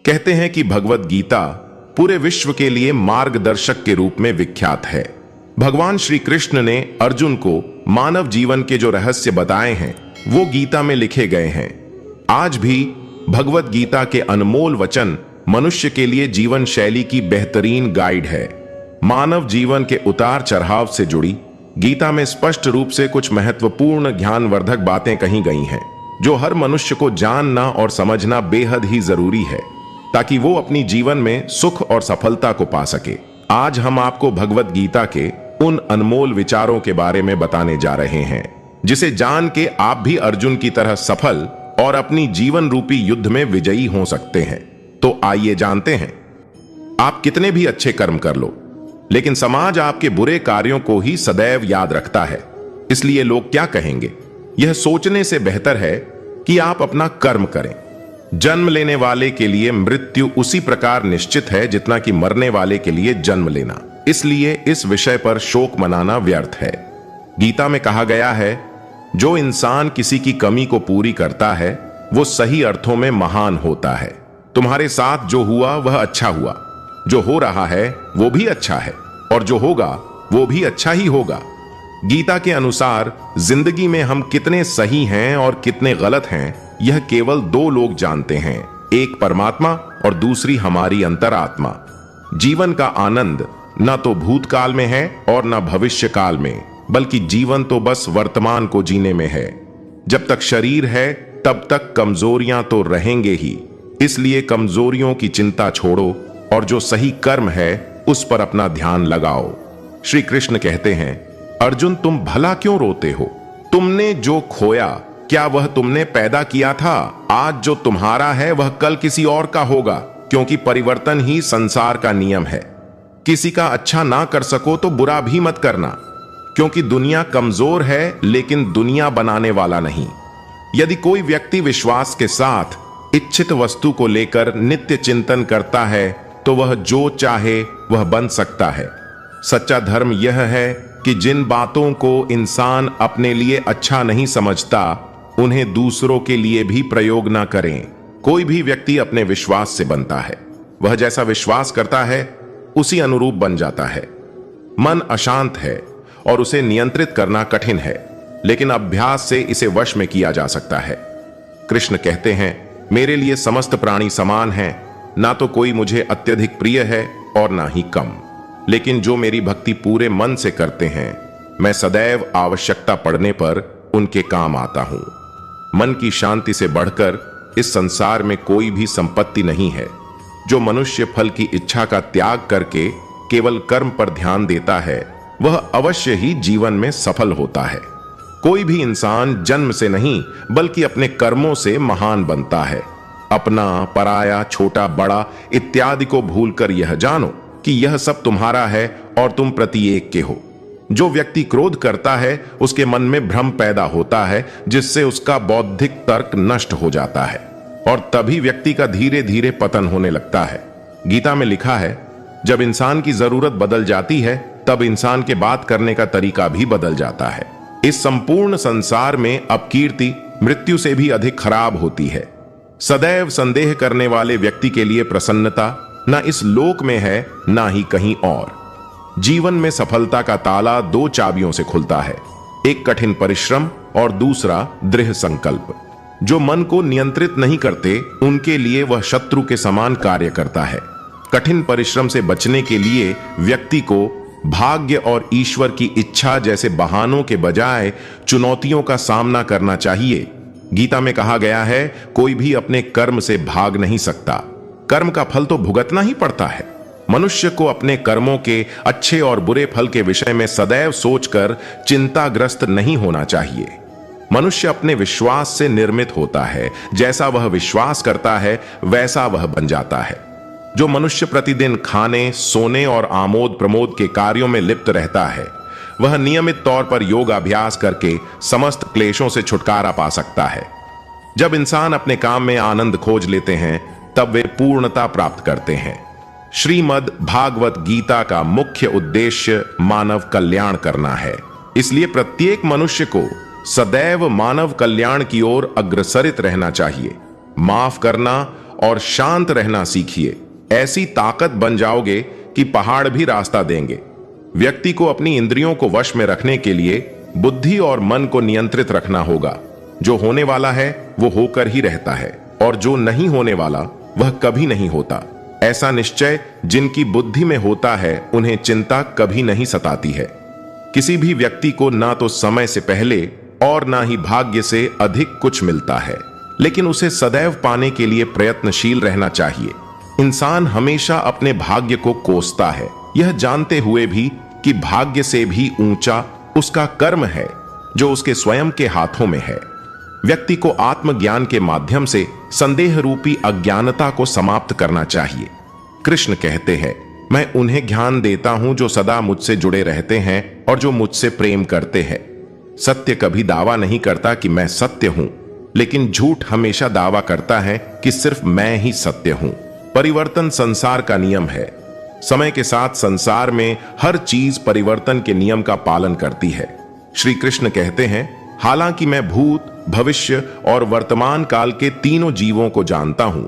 कहते हैं कि भगवत गीता पूरे विश्व के लिए मार्गदर्शक के रूप में विख्यात है। भगवान श्री कृष्ण ने अर्जुन को मानव जीवन के जो रहस्य बताए हैं वो गीता में लिखे गए हैं। आज भी भगवत गीता के अनमोल वचन मनुष्य के लिए जीवन शैली की बेहतरीन गाइड है। मानव जीवन के उतार चढ़ाव से जुड़ी गीता में स्पष्ट रूप से कुछ महत्वपूर्ण ज्ञानवर्धक बातें कही गई हैं, जो हर मनुष्य को जानना और समझना बेहद ही जरूरी है, ताकि वो अपनी जीवन में सुख और सफलता को पा सके। आज हम आपको भगवत गीता के उन अनमोल विचारों के बारे में बताने जा रहे हैं, जिसे जान के आप भी अर्जुन की तरह सफल और अपनी जीवन रूपी युद्ध में विजयी हो सकते हैं। तो आइए जानते हैं। आप कितने भी अच्छे कर्म कर लो, लेकिन समाज आपके बुरे कार्यों को ही सदैव याद रखता है। इसलिए लोग क्या कहेंगे, यह सोचने से बेहतर है कि आप अपना कर्म करें। जन्म लेने वाले के लिए मृत्यु उसी प्रकार निश्चित है जितना कि मरने वाले के लिए जन्म लेना। इसलिए इस विषय पर शोक मनाना व्यर्थ है। गीता में कहा गया है, जो इंसान किसी की कमी को पूरी करता है वो सही अर्थों में महान होता है। तुम्हारे साथ जो हुआ वह अच्छा हुआ, जो हो रहा है वो भी अच्छा है, और जो होगा वो भी अच्छा ही होगा। गीता के अनुसार जिंदगी में हम कितने सही हैं और कितने गलत हैं, यह केवल दो लोग जानते हैं, एक परमात्मा और दूसरी हमारी अंतरात्मा। जीवन का आनंद न तो भूतकाल में है और न भविष्य काल में, बल्कि जीवन तो बस वर्तमान को जीने में है। जब तक शरीर है तब तक कमजोरियां तो रहेंगे ही, इसलिए कमजोरियों की चिंता छोड़ो और जो सही कर्म है उस पर अपना ध्यान लगाओ। श्री कृष्ण कहते हैं, अर्जुन तुम भला क्यों रोते हो? तुमने जो खोया क्या वह तुमने पैदा किया था? आज जो तुम्हारा है वह कल किसी और का होगा, क्योंकि परिवर्तन ही संसार का नियम है। किसी का अच्छा ना कर सको तो बुरा भी मत करना, क्योंकि दुनिया कमजोर है लेकिन दुनिया बनाने वाला नहीं। यदि कोई व्यक्ति विश्वास के साथ इच्छित वस्तु को लेकर नित्य चिंतन करता है तो वह जो चाहे वह बन सकता है। सच्चा धर्म यह है कि जिन बातों को इंसान अपने लिए अच्छा नहीं समझता उन्हें दूसरों के लिए भी प्रयोग ना करें। कोई भी व्यक्ति अपने विश्वास से बनता है, वह जैसा विश्वास करता है उसी अनुरूप बन जाता है। मन अशांत है और उसे नियंत्रित करना कठिन है, लेकिन अभ्यास से इसे वश में किया जा सकता है। कृष्ण कहते हैं, मेरे लिए समस्त प्राणी समान हैं, ना तो कोई मुझे अत्यधिक प्रिय है और ना ही कम, लेकिन जो मेरी भक्ति पूरे मन से करते हैं मैं सदैव आवश्यकता पड़ने पर उनके काम आता हूं। मन की शांति से बढ़कर इस संसार में कोई भी संपत्ति नहीं है। जो मनुष्य फल की इच्छा का त्याग करके केवल कर्म पर ध्यान देता है वह अवश्य ही जीवन में सफल होता है। कोई भी इंसान जन्म से नहीं बल्कि अपने कर्मों से महान बनता है। अपना, पराया, छोटा, बड़ा इत्यादि को भूलकर यह जानो कि यह सब तुम्हारा है और तुम प्रत्येक के हो। जो व्यक्ति क्रोध करता है उसके मन में भ्रम पैदा होता है, जिससे उसका बौद्धिक तर्क नष्ट हो जाता है और तभी व्यक्ति का धीरे धीरे पतन होने लगता है। गीता में लिखा है, जब इंसान की जरूरत बदल जाती है तब इंसान के बात करने का तरीका भी बदल जाता है। इस संपूर्ण संसार में अपकीर्ति मृत्यु से भी अधिक खराब होती है। सदैव संदेह करने वाले व्यक्ति के लिए प्रसन्नता न इस लोक में है ना ही कहीं और। जीवन में सफलता का ताला दो चाबियों से खुलता है, एक कठिन परिश्रम और दूसरा दृढ़ संकल्प। जो मन को नियंत्रित नहीं करते उनके लिए वह शत्रु के समान कार्य करता है। कठिन परिश्रम से बचने के लिए व्यक्ति को भाग्य और ईश्वर की इच्छा जैसे बहानों के बजाय चुनौतियों का सामना करना चाहिए। गीता में कहा गया है, कोई भी अपने कर्म से भाग नहीं सकता, कर्म का फल तो भुगतना ही पड़ता है। मनुष्य को अपने कर्मों के अच्छे और बुरे फल के विषय में सदैव सोचकर चिंताग्रस्त नहीं होना चाहिए। मनुष्य अपने विश्वास से निर्मित होता है, जैसा वह विश्वास करता है वैसा वह बन जाता है। जो मनुष्य प्रतिदिन खाने, सोने और आमोद प्रमोद के कार्यों में लिप्त रहता है वह नियमित तौर पर योग अभ्यास करके समस्त क्लेशों से छुटकारा पा सकता है। जब इंसान अपने काम में आनंद खोज लेते हैं तब वे पूर्णता प्राप्त करते हैं। श्रीमद् भागवत गीता का मुख्य उद्देश्य मानव कल्याण करना है, इसलिए प्रत्येक मनुष्य को सदैव मानव कल्याण की ओर अग्रसरित रहना चाहिए। माफ करना और शांत रहना सीखिए। ऐसी ताकत बन जाओगे कि पहाड़ भी रास्ता देंगे। व्यक्ति को अपनी इंद्रियों को वश में रखने के लिए बुद्धि और मन को नियंत्रित रखना होगा। जो होने वाला है वो होकर ही रहता है, और जो नहीं होने वाला वह कभी नहीं होता। ऐसा निश्चय जिनकी बुद्धि में होता है उन्हें चिंता कभी नहीं सताती है। किसी भी व्यक्ति को ना तो समय से पहले और ना ही भाग्य से अधिक कुछ मिलता है, लेकिन उसे सदैव पाने के लिए प्रयत्नशील रहना चाहिए। इंसान हमेशा अपने भाग्य को कोसता है, यह जानते हुए भी कि भाग्य से भी ऊंचा उसका कर्म है जो उसके स्वयं के हाथों में है। व्यक्ति को आत्मज्ञान के माध्यम से संदेह रूपी अज्ञानता को समाप्त करना चाहिए। कृष्ण कहते हैं, मैं उन्हें ज्ञान देता हूं जो सदा मुझसे जुड़े रहते हैं और जो मुझसे प्रेम करते हैं। सत्य कभी दावा नहीं करता कि मैं सत्य हूं, लेकिन झूठ हमेशा दावा करता है कि सिर्फ मैं ही सत्य हूं। परिवर्तन संसार का नियम है। समय के साथ संसार में हर चीज परिवर्तन के नियम का पालन करती है। श्री कृष्ण कहते हैं, हालांकि मैं भूत, भविष्य और वर्तमान काल के तीनों जीवों को जानता हूं,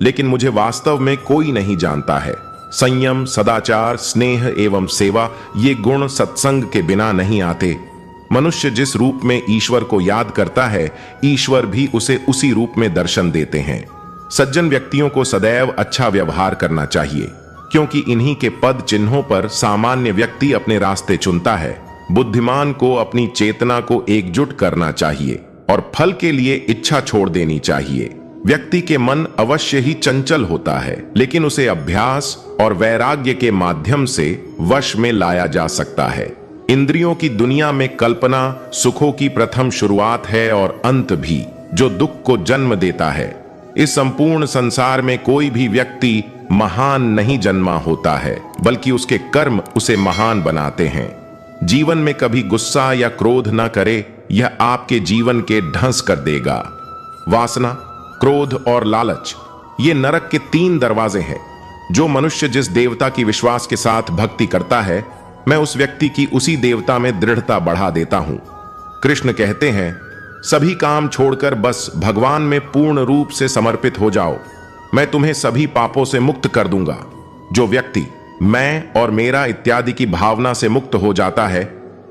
लेकिन मुझे वास्तव में कोई नहीं जानता है। संयम, सदाचार, स्नेह एवं सेवा ये गुण सत्संग के बिना नहीं आते। मनुष्य जिस रूप में ईश्वर को याद करता है, ईश्वर भी उसे उसी रूप में दर्शन देते हैं। सज्जन व्यक्तियों को सदैव अच्छा व्यवहार करना चाहिए, क्योंकि इन्हीं के पद चिन्हों पर सामान्य व्यक्ति अपने रास्ते चुनता है। बुद्धिमान को अपनी चेतना को एकजुट करना चाहिए और फल के लिए इच्छा छोड़ देनी चाहिए। व्यक्ति के मन अवश्य ही चंचल होता है, लेकिन उसे अभ्यास और वैराग्य के माध्यम से वश में लाया जा सकता है। इंद्रियों की दुनिया में कल्पना सुखों की प्रथम शुरुआत है और अंत भी, जो दुख को जन्म देता है। इस संपूर्ण संसार में कोई भी व्यक्ति महान नहीं जन्मा होता है, बल्कि उसके कर्म उसे महान बनाते हैं। जीवन में कभी गुस्सा या क्रोध न करे, यह आपके जीवन के ढंस कर देगा। वासना, क्रोध और लालच ये नरक के 3 दरवाजे हैं। जो मनुष्य जिस देवता की विश्वास के साथ भक्ति करता है, मैं उस व्यक्ति की उसी देवता में दृढ़ता बढ़ा देता हूं। कृष्ण कहते हैं, सभी काम छोड़कर बस भगवान में पूर्ण रूप से समर्पित हो जाओ, मैं तुम्हें सभी पापों से मुक्त कर दूंगा। जो व्यक्ति मैं और मेरा इत्यादि की भावना से मुक्त हो जाता है,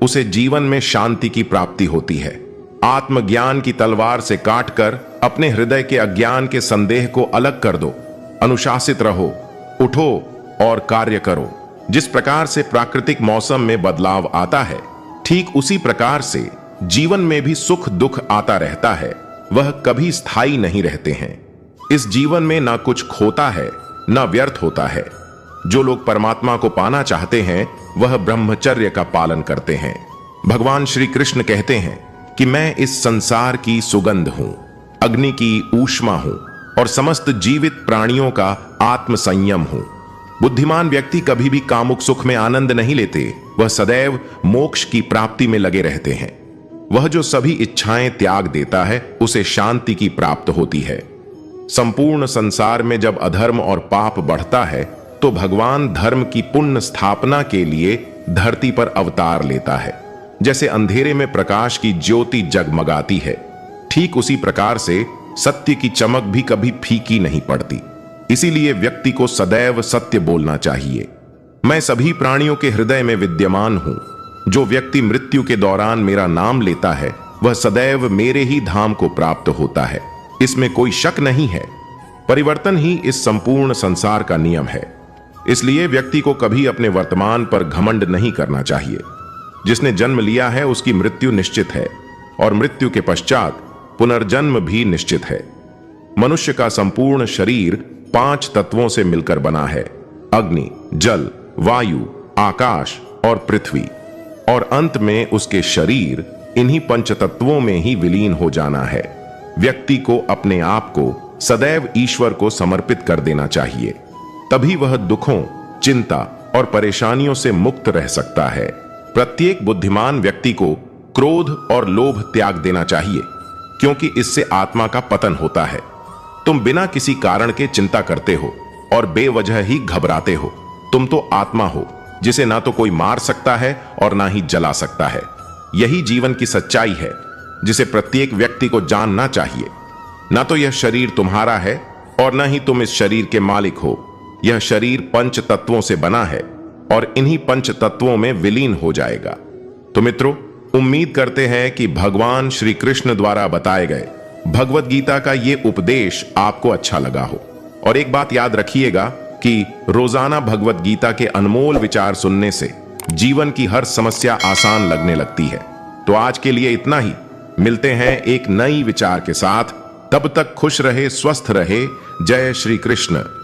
उसे जीवन में शांति की प्राप्ति होती है। आत्मज्ञान की तलवार से काटकर अपने हृदय के अज्ञान के संदेह को अलग कर दो। अनुशासित रहो, उठो और कार्य करो। जिस प्रकार से प्राकृतिक मौसम में बदलाव आता है, ठीक उसी प्रकार से जीवन में भी सुख दुख आता रहता है। वह कभी स्थायी नहीं रहते हैं। इस जीवन में ना कुछ खोता है, ना व्यर्थ होता है। जो लोग परमात्मा को पाना चाहते हैं, वह ब्रह्मचर्य का पालन करते हैं। भगवान श्री कृष्ण कहते हैं कि मैं इस संसार की सुगंध हूं, अग्नि की ऊष्मा हूं और समस्त जीवित प्राणियों का आत्म संयम हूं। बुद्धिमान व्यक्ति कभी भी कामुक सुख में आनंद नहीं लेते, वह सदैव मोक्ष की प्राप्ति में लगे रहते हैं। वह जो सभी इच्छाएं त्याग देता है, उसे शांति की प्राप्त होती है। संपूर्ण संसार में जब अधर्म और पाप बढ़ता है, तो भगवान धर्म की पुण्य स्थापना के लिए धरती पर अवतार लेता है। जैसे अंधेरे में प्रकाश की ज्योति जगमगाती है, ठीक उसी प्रकार से सत्य की चमक भी कभी फीकी नहीं पड़ती। इसीलिए व्यक्ति को सदैव सत्य बोलना चाहिए। मैं सभी प्राणियों के हृदय में विद्यमान हूं। जो व्यक्ति मृत्यु के दौरान मेरा नाम लेता है, वह सदैव मेरे ही धाम को प्राप्त होता है। इसमें कोई शक नहीं है। परिवर्तन ही इस संपूर्ण संसार का नियम है। इसलिए व्यक्ति को कभी अपने वर्तमान पर घमंड नहीं करना चाहिए। जिसने जन्म लिया है, उसकी मृत्यु निश्चित है और मृत्यु के पश्चात पुनर्जन्म भी निश्चित है। मनुष्य का संपूर्ण शरीर 5 तत्वों से मिलकर बना है: अग्नि, जल, वायु, आकाश और पृथ्वी। और अंत में उसके शरीर इन्हीं 5 तत्वों में ही विलीन हो जाना है। व्यक्ति को अपने आप को सदैव ईश्वर को समर्पित कर देना चाहिए, तभी वह दुखों, चिंता और परेशानियों से मुक्त रह सकता है। प्रत्येक बुद्धिमान व्यक्ति को क्रोध और लोभ त्याग देना चाहिए, क्योंकि इससे आत्मा का पतन होता है। तुम बिना किसी कारण के चिंता करते हो और बेवजह ही घबराते हो। तुम तो आत्मा हो, जिसे ना तो कोई मार सकता है और ना ही जला सकता है। यही जीवन की सच्चाई है, जिसे प्रत्येक व्यक्ति को जानना चाहिए। ना तो यह शरीर तुम्हारा है और न ही तुम इस शरीर के मालिक हो। यह शरीर पंच तत्वों से बना है और इन्हीं पंच तत्वों में विलीन हो जाएगा। तो मित्रों, उम्मीद करते हैं कि भगवान श्री कृष्ण द्वारा बताए गए भगवत गीता का ये उपदेश आपको अच्छा लगा हो। और एक बात याद रखिएगा कि रोजाना भगवत गीता के अनमोल विचार सुनने से जीवन की हर समस्या आसान लगने लगती है। तो आज के लिए इतना ही। मिलते हैं एक नई विचार के साथ। तब तक खुश रहे, स्वस्थ रहे। जय श्री कृष्ण।